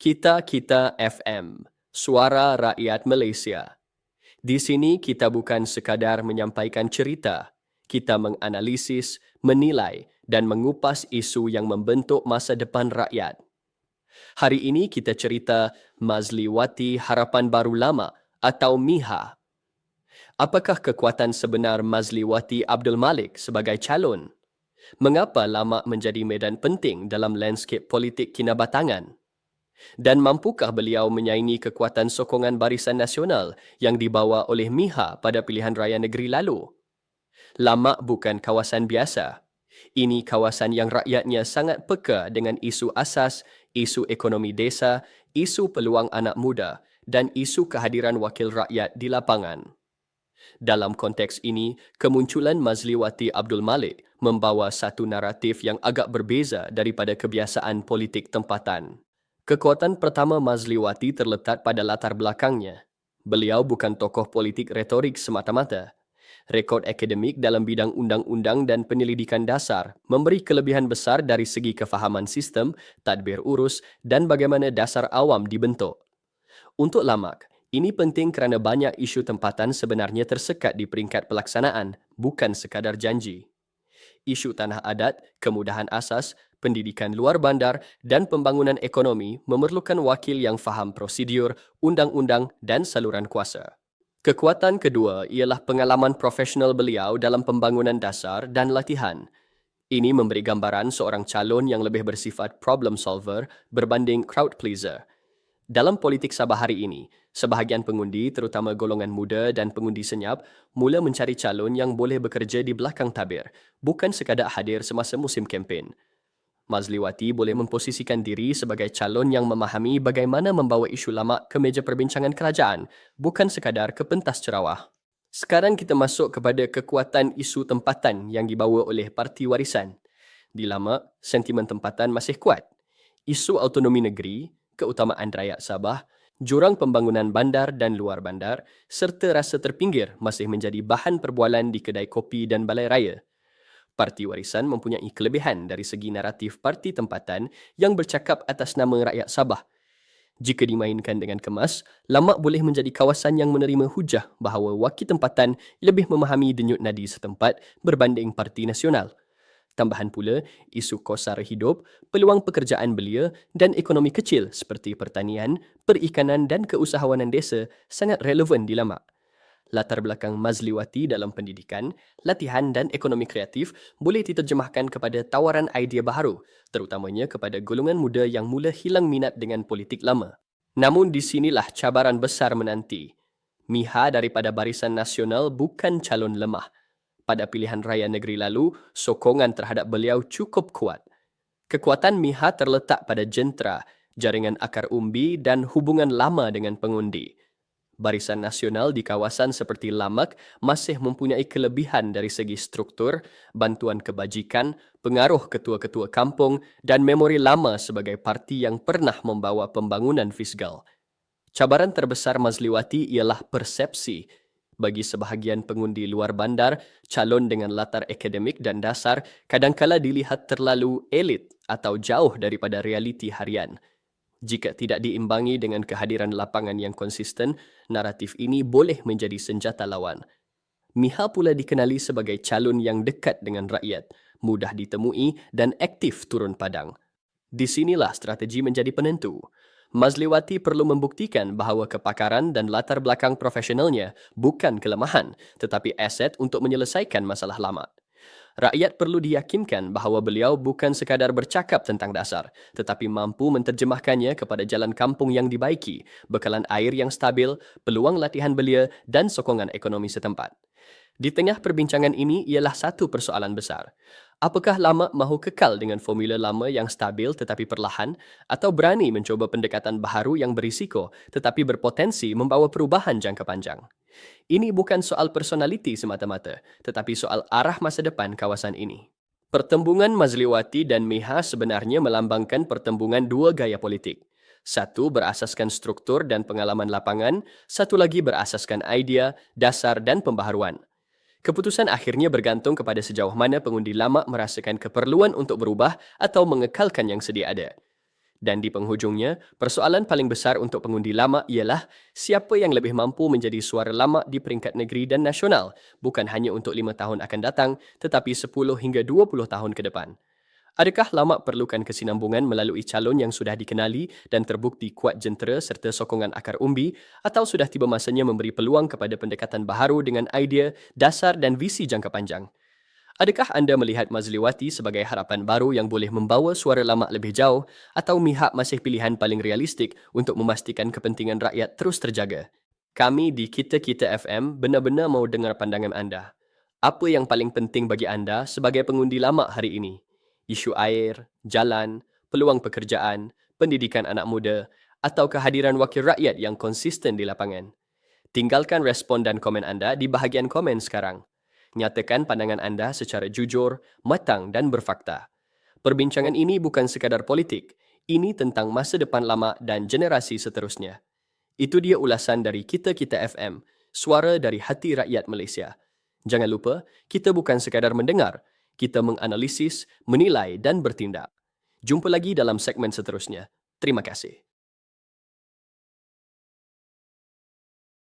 Kita FM, Suara Rakyat Malaysia. Di sini kita bukan sekadar menyampaikan cerita, kita menganalisis, menilai dan mengupas isu yang membentuk masa depan rakyat. Hari ini kita cerita Mazliwati Harapan Baru Lama atau MIHA. Apakah kekuatan sebenar Mazliwati Abdul Malik sebagai calon? Mengapa Lama menjadi medan penting dalam landscape politik kinabatangan? Dan mampukah beliau menyaingi kekuatan sokongan Barisan Nasional yang dibawa oleh MIHA pada pilihan raya negeri lalu? Lama bukan kawasan biasa. Ini kawasan yang rakyatnya sangat peka dengan isu asas, isu ekonomi desa, isu peluang anak muda dan isu kehadiran wakil rakyat di lapangan. Dalam konteks ini, kemunculan Mazliwati Abdul Malik membawa satu naratif yang agak berbeza daripada kebiasaan politik tempatan. Kekuatan pertama Mazliwati terletak pada latar belakangnya. Beliau bukan tokoh politik retorik semata-mata. Rekod akademik dalam bidang undang-undang dan penyelidikan dasar memberi kelebihan besar dari segi kefahaman sistem, tadbir urus dan bagaimana dasar awam dibentuk. Untuk Lamak, ini penting kerana banyak isu tempatan sebenarnya tersekat di peringkat pelaksanaan, bukan sekadar janji. Isu tanah adat, kemudahan asas, pendidikan luar bandar dan pembangunan ekonomi memerlukan wakil yang faham prosedur, undang-undang dan saluran kuasa. Kekuatan kedua ialah pengalaman profesional beliau dalam pembangunan dasar dan latihan. Ini memberi gambaran seorang calon yang lebih bersifat problem solver berbanding crowd pleaser. Dalam politik Sabah hari ini, sebahagian pengundi, terutama golongan muda dan pengundi senyap, mula mencari calon yang boleh bekerja di belakang tabir, bukan sekadar hadir semasa musim kempen. Mazliwati boleh memposisikan diri sebagai calon yang memahami bagaimana membawa isu lama ke meja perbincangan kerajaan, bukan sekadar ke pentas cerawah. Sekarang kita masuk kepada kekuatan isu tempatan yang dibawa oleh Parti Warisan. Di Lama, sentimen tempatan masih kuat. Isu autonomi negeri, keutamaan rakyat Sabah, jurang pembangunan bandar dan luar bandar, serta rasa terpinggir masih menjadi bahan perbualan di kedai kopi dan balai raya. Parti Warisan mempunyai kelebihan dari segi naratif parti tempatan yang bercakap atas nama rakyat Sabah. Jika dimainkan dengan kemas, Lamak boleh menjadi kawasan yang menerima hujah bahawa wakil tempatan lebih memahami denyut nadi setempat berbanding Parti Nasional. Tambahan pula, isu kos sara hidup, peluang pekerjaan belia dan ekonomi kecil seperti pertanian, perikanan dan keusahawanan desa sangat relevan di Lamak. Latar belakang Mazliwati dalam pendidikan, latihan dan ekonomi kreatif boleh diterjemahkan kepada tawaran idea baharu, terutamanya kepada golongan muda yang mula hilang minat dengan politik lama. Namun di sinilah cabaran besar menanti. MIHA daripada Barisan Nasional bukan calon lemah. Pada pilihan raya negeri lalu, sokongan terhadap beliau cukup kuat. Kekuatan MIHA terletak pada jentera, jaringan akar umbi dan hubungan lama dengan pengundi. Barisan Nasional di kawasan seperti Lamak masih mempunyai kelebihan dari segi struktur, bantuan kebajikan, pengaruh ketua-ketua kampung dan memori lama sebagai parti yang pernah membawa pembangunan fiskal. Cabaran terbesar Mazliwati ialah persepsi. Bagi sebahagian pengundi luar bandar, calon dengan latar akademik dan dasar kadangkala dilihat terlalu elit atau jauh daripada realiti harian. Jika tidak diimbangi dengan kehadiran lapangan yang konsisten, naratif ini boleh menjadi senjata lawan. MIHA pula dikenali sebagai calon yang dekat dengan rakyat, mudah ditemui dan aktif turun padang. Di sinilah strategi menjadi penentu. Mazliwati perlu membuktikan bahawa kepakaran dan latar belakang profesionalnya bukan kelemahan, tetapi aset untuk menyelesaikan masalah lama. Rakyat perlu diyakinkan bahawa beliau bukan sekadar bercakap tentang dasar, tetapi mampu menterjemahkannya kepada jalan kampung yang dibaiki, bekalan air yang stabil, peluang latihan belia dan sokongan ekonomi setempat. Di tengah perbincangan ini ialah satu persoalan besar. Apakah Lama mahu kekal dengan formula lama yang stabil tetapi perlahan atau berani mencuba pendekatan baharu yang berisiko tetapi berpotensi membawa perubahan jangka panjang? Ini bukan soal personaliti semata-mata, tetapi soal arah masa depan kawasan ini. Pertembungan Mazliwati dan MIHA sebenarnya melambangkan pertembungan dua gaya politik. Satu berasaskan struktur dan pengalaman lapangan, satu lagi berasaskan idea, dasar dan pembaharuan. Keputusan akhirnya bergantung kepada sejauh mana pengundi lama merasakan keperluan untuk berubah atau mengekalkan yang sedia ada. Dan di penghujungnya, persoalan paling besar untuk pengundi lama ialah siapa yang lebih mampu menjadi suara lama di peringkat negeri dan nasional, bukan hanya untuk 5 tahun akan datang, tetapi 10 hingga 20 tahun ke depan. Adakah lama perlukan kesinambungan melalui calon yang sudah dikenali dan terbukti kuat jentera serta sokongan akar umbi, atau sudah tiba masanya memberi peluang kepada pendekatan baharu dengan idea, dasar dan visi jangka panjang? Adakah anda melihat Mazliwati sebagai harapan baru yang boleh membawa suara lama lebih jauh, atau Mihak masih pilihan paling realistik untuk memastikan kepentingan rakyat terus terjaga? Kami di Kita FM benar-benar mau dengar pandangan anda. Apa yang paling penting bagi anda sebagai pengundi lama hari ini? Isu air, jalan, peluang pekerjaan, pendidikan anak muda, atau kehadiran wakil rakyat yang konsisten di lapangan? Tinggalkan respon dan komen anda di bahagian komen sekarang. Nyatakan pandangan anda secara jujur, matang dan berfakta. Perbincangan ini bukan sekadar politik, ini tentang masa depan lama dan generasi seterusnya. Itu dia ulasan dari Kita FM, suara dari hati rakyat Malaysia. Jangan lupa, kita bukan sekadar mendengar, kita menganalisis, menilai dan bertindak. Jumpa lagi dalam segmen seterusnya. Terima kasih.